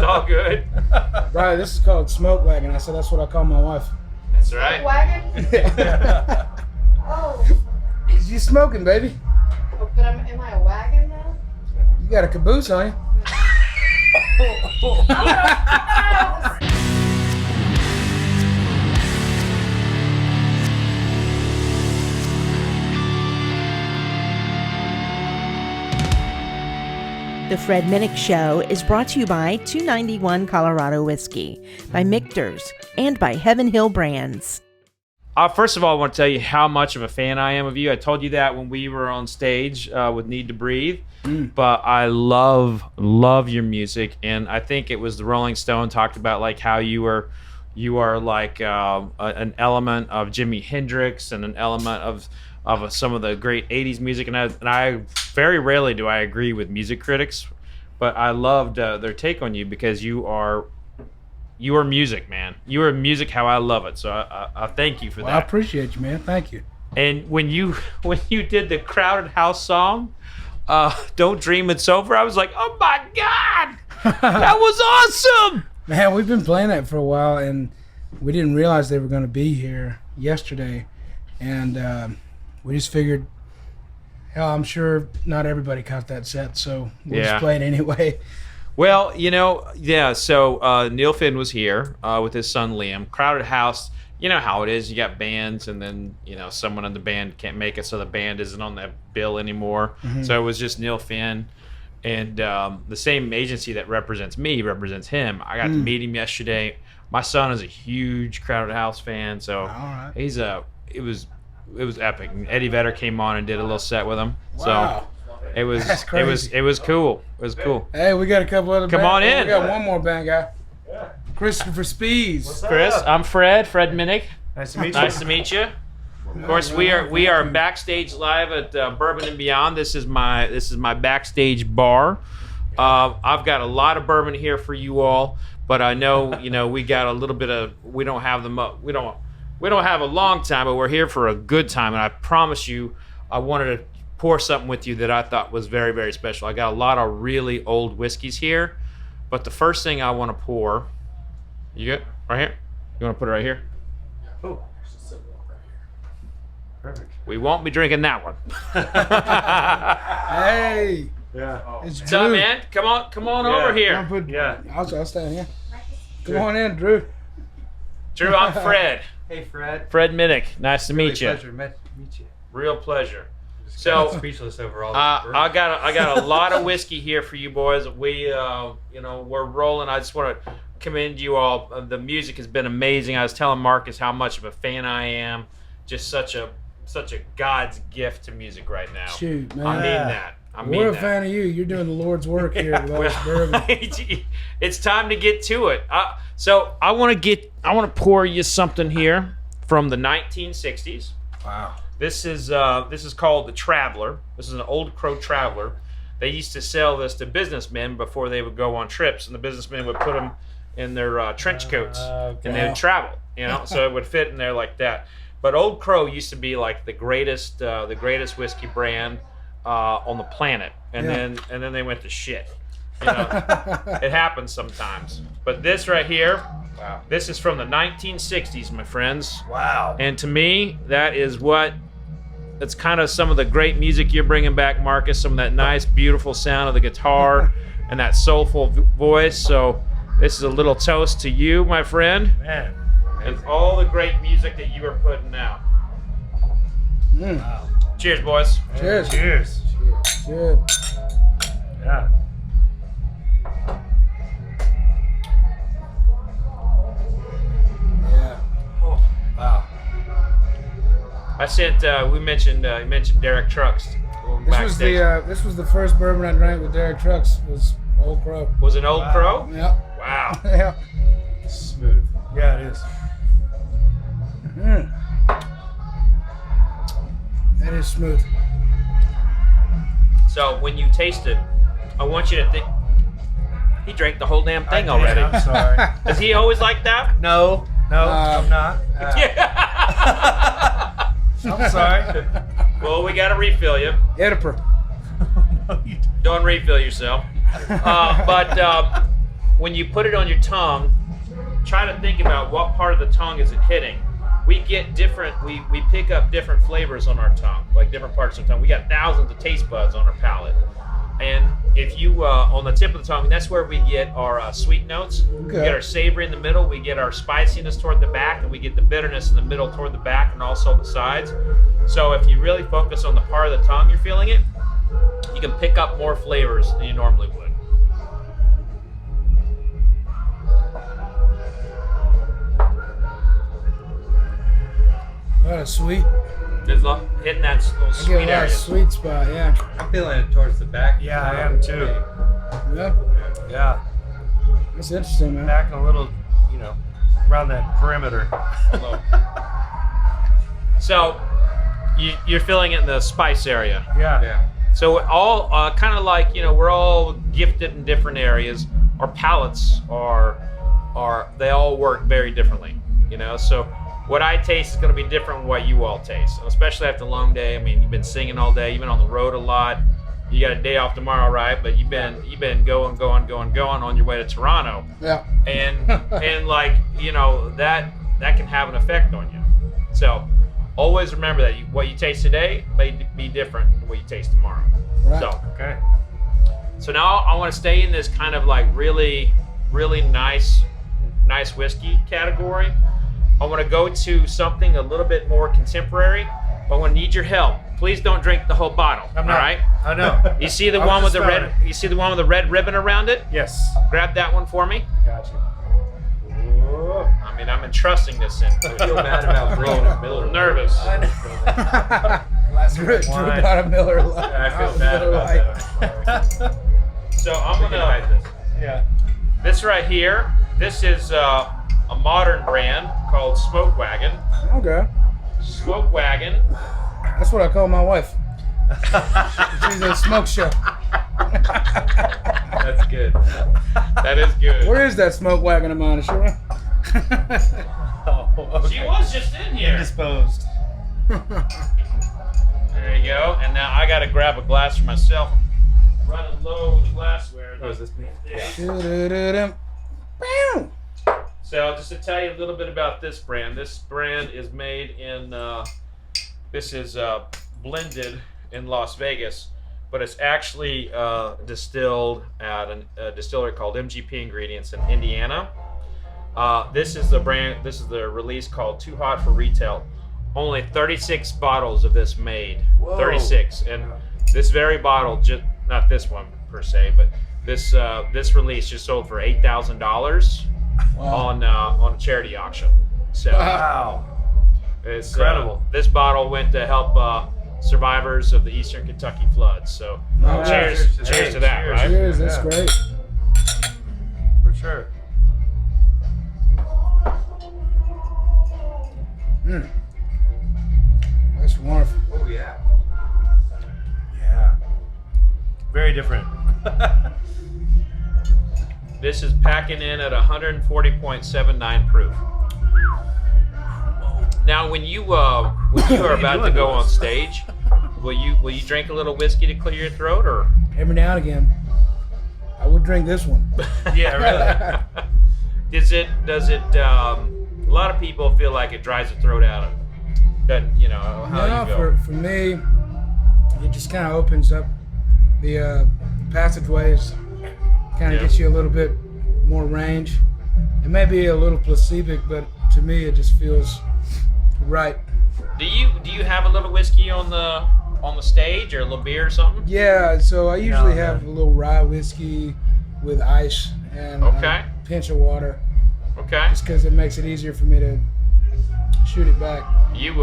all good. Brian, this is called Smoke Wagon. I said that's what I call my wife. That's right. Wagon? Oh. You smoking, baby. Oh, but am I a wagon now? You got a caboose on you. The Fred Minnick Show is brought to you by 291 Colorado Whiskey, by Michter's, and by Heaven Hill Brands. First of all, I want to tell you how much of a fan I am of you. I told you that when we were on stage with Need to Breathe. But I love your music, and I think it was the Rolling Stone talked about like how you are like an element of Jimi Hendrix and an element of some of the great 80s music, and I very rarely do I agree with music critics, but I loved their take on you because you are music, man. You are music how I love it. So I thank you for that. I appreciate you, man. Thank you. And when you did the Crowded House song, Don't Dream It's Over, I was like, oh my God, that was awesome. Man, we've been playing that for a while, and we didn't realize they were going to be here yesterday, and we just figured, hell, I'm sure not everybody caught that set, so we'll just play it anyway. Well, so Neil Finn was here with his son Liam. Crowded House, you know how it is. You got bands, and then, someone in the band can't make it, so the band isn't on that bill anymore. Mm-hmm. So it was just Neil Finn. And the same agency that represents me represents him. I got to meet him yesterday. My son is a huge Crowded House fan, so it was epic. And Eddie Vedder came on and did a little set with him. Wow. So it was cool. It was cool. Hey, we got a couple other Come on in. We got one more band guy. Yeah. Christopher Spees. Chris, I'm Fred Minnick. Nice to meet you. Nice to meet you. Of course, we are backstage live at Bourbon Beyond. This is my backstage bar. I've got a lot of bourbon here for you all, but I know we got a little bit of. We don't have them up. We don't have a long time, but we're here for a good time. And I promise you, I wanted to pour something with you that I thought was very, very special. I got a lot of really old whiskeys here, but the first thing I want to pour. You good? Right here. You want to put it right here? Oh. Perfect. We won't be drinking that one. Hey. Yeah. It's What's up, man? Come on over here. I'll stand here. Come on in, Drew. Drew, I'm Fred. Hey, Fred. Fred Minnick. Nice to meet you. Pleasure to meet you. Real pleasure. So speechless over all this. I got a lot of whiskey here for you boys. We we're rolling. I just want to commend you all. The music has been amazing. I was telling Marcus how much of a fan I am. Just such a God's gift to music right now. Shoot, man. I mean that. We're a fan of you. You're doing the Lord's work here with all this bourbon. It's time to get to it. So I want to pour you something here from the 1960s. Wow. This is called the Traveler. This is an Old Crow Traveler. They used to sell this to businessmen before they would go on trips, and the businessmen would put them in their trench coats, and they would travel. So it would fit in there like that. But Old Crow used to be like the greatest whiskey brand on the planet, and then they went to shit. It happens sometimes. But this right here, wow. This is from the 1960s, my friends. Wow. And to me, that's kind of some of the great music you're bringing back, Marcus. Some of that nice, beautiful sound of the guitar and that soulful voice. So this is a little toast to you, my friend. Man. And all the great music that you are putting out. Wow. Cheers, boys. Cheers. Cheers. Cheers. Yeah. Yeah. Oh, wow. I sent. You mentioned Derek Trucks. This was the first bourbon I drank with Derek Trucks. Was Old Crow. Was it Old Crow? Yeah. Wow. Yeah. Smooth. Yeah, it is. That is smooth. So when you taste it, I want you to think. He drank the whole damn thing already. I'm sorry. Is he always like that? No, I'm not. I'm sorry. Well, we got to refill you. Edipur. No, you Don't refill yourself. But when you put it on your tongue, try to think about what part of the tongue is it hitting. We get different, we pick up different flavors on our tongue, like different parts of the tongue. We got thousands of taste buds on our palate. And if you, on the tip of the tongue, that's where we get our sweet notes. We get our savory in the middle, we get our spiciness toward the back, and we get the bitterness in the middle toward the back and also the sides. So if you really focus on the part of the tongue you're feeling it, you can pick up more flavors than you normally would. A lot of sweet. There's hitting that little I sweet get a lot area. of sweet spot, yeah. I'm feeling it towards the back. Yeah, I am too. Yeah, Yeah. that's interesting, man. Back a little, around that perimeter. So you're feeling it in the spice area. Yeah. Yeah. So all kind of like, we're all gifted in different areas. Our palates they all work very differently, So what I taste is going to be different from what you all taste, especially after a long day. I mean, you've been singing all day, you've been on the road a lot. You got a day off tomorrow, right? But you've been going on your way to Toronto. Yeah. And that can have an effect on you. So always remember that what you taste today may be different than what you taste tomorrow. Right. Okay. So now I want to stay in this kind of like really, really nice whiskey category. I want to go to something a little bit more contemporary, but I want to need your help. Please don't drink the whole bottle. I'm not. All right? I know. You see the I was one with just the red? smelling You see the one with the red ribbon around it? Yes. Grab that one for me. Gotcha. I mean, I'm entrusting this in. I feel bad about bringing a little nervous. Drew got a Miller Lite. I feel bad about that. So I'm We can gonna. hide this. Yeah. This right here. This is a modern brand called Smoke Wagon. Okay. Smoke Wagon. That's what I call my wife. She's a smoke show. That's good. That is good. Where is that smoke wagon of mine, Ashura? Oh, okay. She was just in here. Indisposed. There you go. And now I gotta grab a glass for myself. I'm running low with the glassware. Oh, is this me? Doo-doo-doo-dum. Bow. So just to tell you a little bit about this brand is made in, this is blended in Las Vegas, but it's actually distilled at a distillery called MGP Ingredients in Indiana. This is the release called Too Hot for Retail. Only 36 bottles of this made. Whoa. 36. And this very bottle, not this one per se, but this release just sold for $8,000 on a charity auction. So Wow. it's Incredible. this bottle went to help survivors of the Eastern Kentucky floods. So Oh, cheers cheers. cheers to that, Cheers. right? Cheers, that's Yeah. great. For sure. That's wonderful. Oh yeah. Yeah. Very different. This is packing in at 140.79 proof. Now, when you are about to go on stage, will you drink a little whiskey to clear your throat, or? Every now and again, I would drink this one. Yeah, really. Does it? A lot of people feel like it dries the throat out. Doesn't how No, you feel? for me, it just kind of opens up the passageways, kind of Yeah. gets you a little bit more range. It may be a little placebo, but to me, it just feels right. Do you have a little whiskey on the stage, or a little beer or something? Yeah, so I usually No, have a little rye whiskey with ice and Okay. a pinch of water, Okay. just because it makes it easier for me to shoot it back. You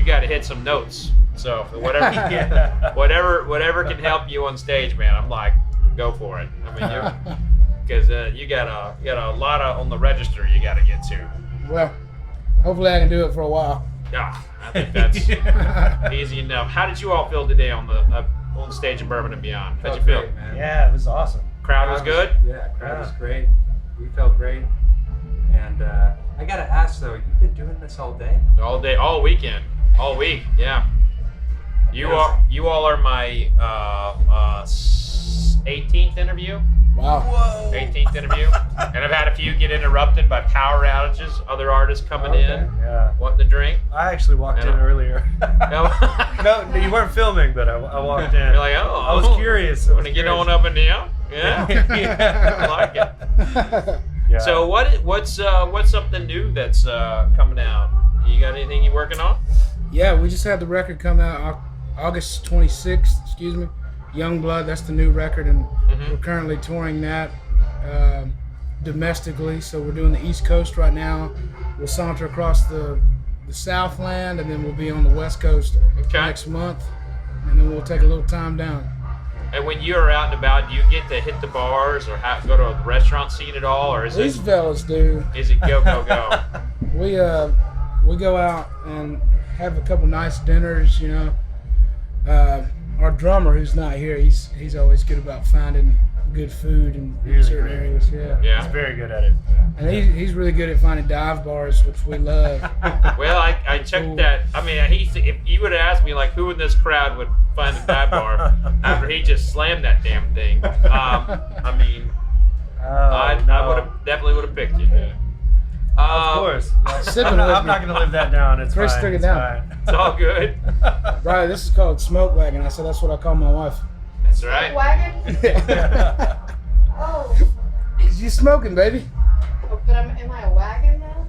got to hit some notes. So whatever can help you on stage, man. I'm like, go for it. I mean, because you got a lot on the register you got to get to. Well, hopefully I can do it for a while. Yeah, I think that's easy enough. How did you all feel today on stage in Bourbon and Beyond? How'd you feel? Great, man. Yeah, it was awesome. Crowd was good. Yeah, crowd was great. We felt great. And I gotta ask though, you've been doing this all day? All day, all weekend, all week. Yeah. You all are my 18th interview. Wow. 18th interview. And I've had a few get interrupted by power outages, other artists coming in, Yeah. wanting to drink. I actually walked in earlier. No. No, you weren't filming, but I walked in. You're like, oh. I was curious. Want to get on up and down? Yeah. Yeah. I like it. Yeah. So what's something new that's coming out? You got anything you working on? Yeah, we just had the record come out August 26th, excuse me. Young Blood, that's the new record, and we're currently touring that domestically. So we're doing the East Coast right now. We'll saunter across the Southland, and then we'll be on the West Coast next month, and then we'll take a little time down. And when you're out and about, do you get to hit the bars or go to a restaurant scene at all, or is These it fellas do. is it go go go? We go out and have a couple nice dinners, you know. Our drummer, who's not here, he's always good about finding good food in certain areas. Yeah. Yeah. He's very good at it. And he's really good at finding dive bars, which we love. Well, I checked that. I mean, if you would have asked me like who in this crowd would find a dive bar after he just slammed that damn thing, I mean, I definitely would have picked you. Of course. Sipping I'm not going to live that down. It's Chris fine. took it It's down. It's all good. Right, this is called Smoke Wagon. I said that's what I call my wife. That's right. Wagon? Oh. Cause you smoking, baby. Oh, but am I a wagon now?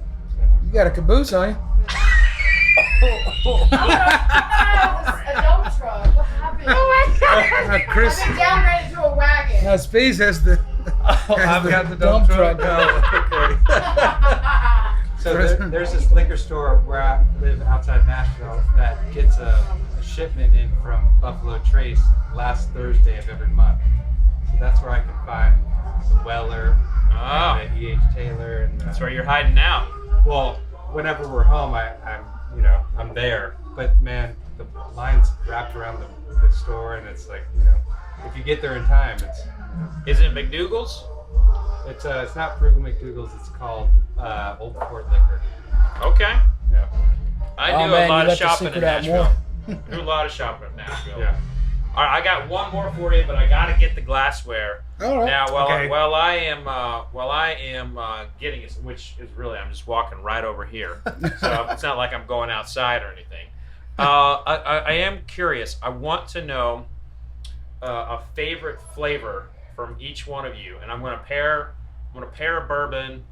You got a caboose on you. Oh, a dump truck. What happened? Now, Chris, I've been downgraded to a wagon. now Spees has the I've got the dump truck. So there's this liquor store where I live outside Nashville that gets a shipment in from Buffalo Trace last Thursday of every month. So that's where I can find the Weller, and the E.H. Taylor, and That's where you're hiding now. well, whenever we're home, I'm there. But man, the line's wrapped around the store, and it's like, if you get there in time, Is it McDougal's? it's not Frugal McDougal's. It's called Old Fort Liquor. Okay. Yeah. I Oh, do man, a lot you of let the shopping in secret out Nashville. more. Do a lot of shopping in Nashville. Yeah. All right, I got one more for you, but I got to get the glassware. All right. Now, Okay. while I am getting it, which is really I'm just walking right over here, so it's not like I'm going outside or anything. I am curious. I want to know a favorite flavor from each one of you, and I'm going to pair a bourbon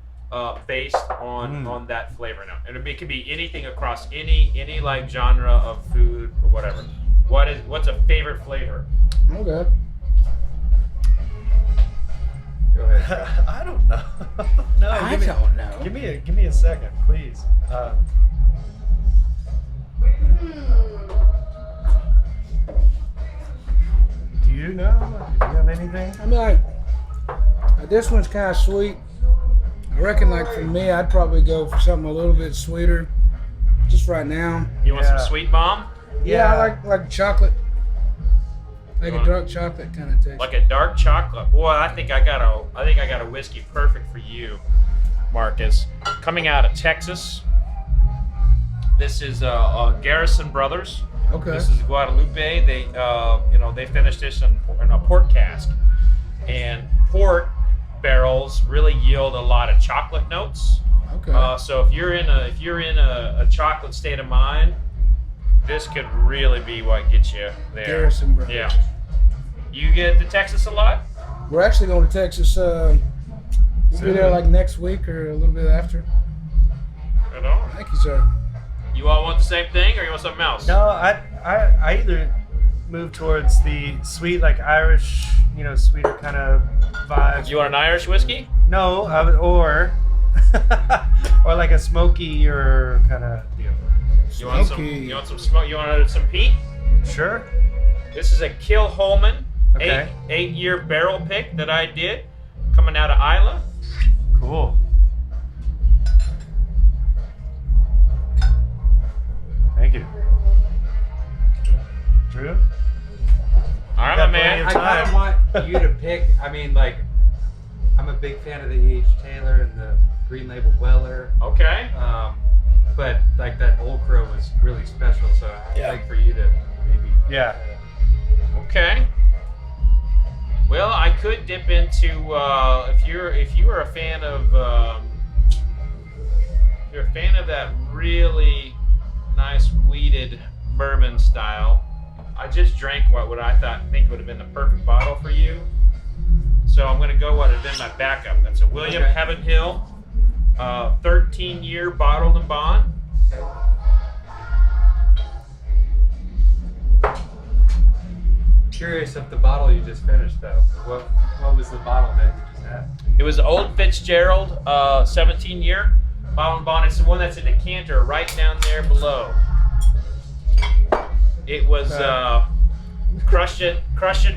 based on that flavor now, and it could be anything across any like genre of food or whatever. What's a favorite flavor? Okay. Go ahead. I don't know. No, I don't know. Give me a second, please. Do you know? Do you have anything? I mean, like, this one's kind of sweet. I reckon, like, for me, I'd probably go for something a little bit sweeter, just right now. You want some Yeah. sweet bomb? Yeah, I like chocolate, like a dark chocolate kind of taste. Like a dark chocolate. Boy, I think I got a whiskey perfect for you, Marcus. Coming out of Texas. This is Garrison Brothers. Okay. This is Guadalupe. They finished this in a port cask, and port barrels really yield a lot of chocolate notes. Okay. So if you're in a chocolate state of mind, this could really be what gets you there. Garrison Brothers. Yeah. You get to Texas a lot? We're actually going to Texas. We'll be there like next week or a little bit after. Right on. Thank you, sir. You all want the same thing, or you want something else? No, I either move towards the sweet, like Irish, sweeter kind of vibes. You want an Irish whiskey? No, or or like a smoky or kind of deal. You want some? Smoky. You want some smoke? You want some peat? Sure. This is a Kilholman Okay. 8-year barrel pick that I did, coming out of Isla. Cool. Thank you. Drew? All right, my Got man. plenty I of kind of time. want you to pick. I mean, like, I'm a big fan of the E.H. Taylor and the Green Label Weller. Okay. But like that Old Crow was really special, so I'd Yeah. like for you to maybe. Yeah. Okay. Well, I could dip into if you are a fan of if you're a fan of that really nice weeded bourbon style. I just drank what I think would have been the perfect bottle for you. So I'm gonna go what had been my backup. That's a William Heaven Hill, 13-year bottled and bond. Curious of the bottle you just finished though. What was the bottle that you just had? It was Old Fitzgerald, 17-year bottle and bond. It's the one that's a decanter right down there below. It was crush it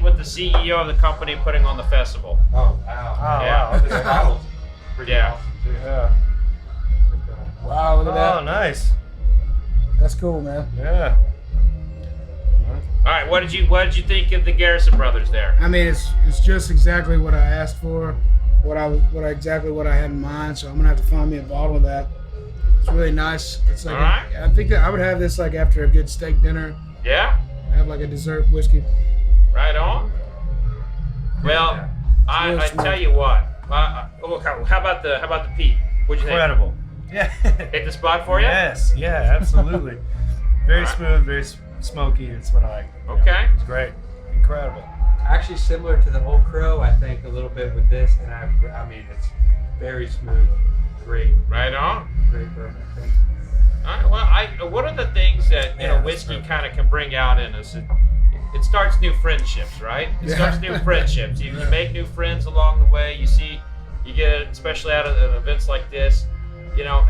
with the CEO of the company putting on the festival. Oh wow! Oh, Yeah. wow. This bottle's pretty Yeah. awesome too. Yeah. Wow, look at Oh, that. nice. That's cool, man. Yeah. All right, what did you think of the Garrison brothers there? I mean, it's just exactly what I asked for, exactly what I had in mind. So I'm gonna have to find me a bottle of that. It's really nice. It's like All right. I think that I would have this like after a good steak dinner. Yeah, Have like a dessert whiskey. right on. Well, Yeah. I Real tell smooth. you what. How about the Pete? What'd you think? Incredible. Yeah. Hit the spot for you? Yes. Yeah. Absolutely. Very Alright. smooth. Very smoky. It's what I like. Okay. Yeah, it's great. Incredible. Actually, similar to the Old Crow, I think a little bit with this, and I mean it's very smooth, great Right on. bourbon. All right. Well, one of the things that Yeah, whiskey that's kind of can bring out in us, it starts new friendships, right? It Yeah. starts new friendships. You make new friends along the way. You get it, especially out of events like this.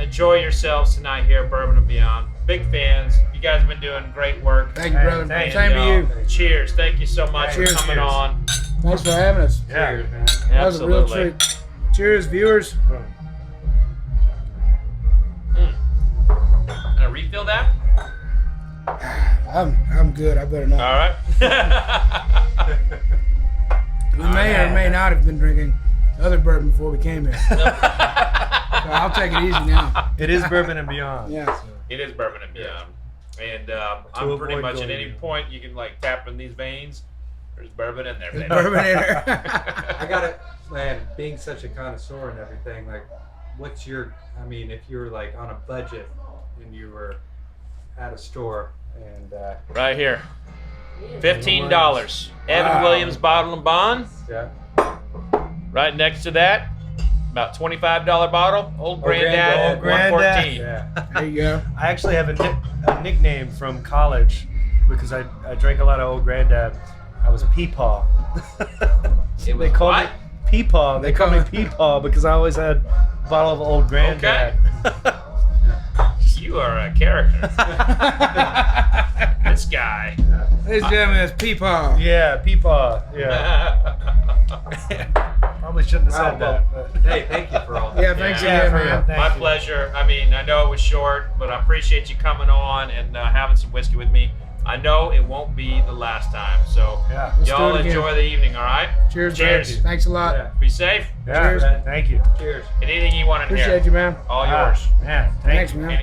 Enjoy yourselves tonight here at Bourbon Beyond. Big fans. You guys have been doing great work. Thank you, Hey, brother. thank Same to you. Cheers. Thank you so much Cheers. for coming Cheers. on. Thanks for having us. Yeah. Cheers, man. That was a real Absolutely. treat. Cheers, viewers. Can I refill that? I'm good. I better not. All right. We may or may not have been drinking other bourbon before we came here. So I'll take it easy now. It is Bourbon and Beyond. Yeah. It is Bourbon and Beyond. And To I'm pretty avoid much at going any in. point you can tap in these veins. There's bourbon in there, baby. Bourbon in there. I got it, man. Being such a connoisseur and everything, like, what's your? I mean, if you were like on a budget and you were at a store and Right here. $15. Evan Wow. Williams Bottle and Bond. yeah, Right next to that, about $25 bottle. Old Granddad, Old Granddad. 114. yeah. There you go. I actually have a nickname from college because I drank a lot of Old Granddad. I was Peepaw. It was They called what? me Peepaw. They called me Peepaw because I always had a bottle of Old Granddad. You are a character. This guy. Ladies and gentlemen, it's Peepaw. Yeah, Peepaw. Yeah. Probably shouldn't have said that. But. Hey, thank you for all that. Yeah, thanks Yeah, again, for man. Thank My you. pleasure. I mean, I know it was short, but I appreciate you coming on and having some whiskey with me. I know it won't be the last time. So Yeah. Let's y'all do it again. enjoy the evening, all right? Cheers, Cheers. man. Thanks a lot. Yeah. Be safe. Yeah. Cheers. Thank you. Cheers. Anything you want to hear, Appreciate you, man. all yours. Man, Thanks, you. man.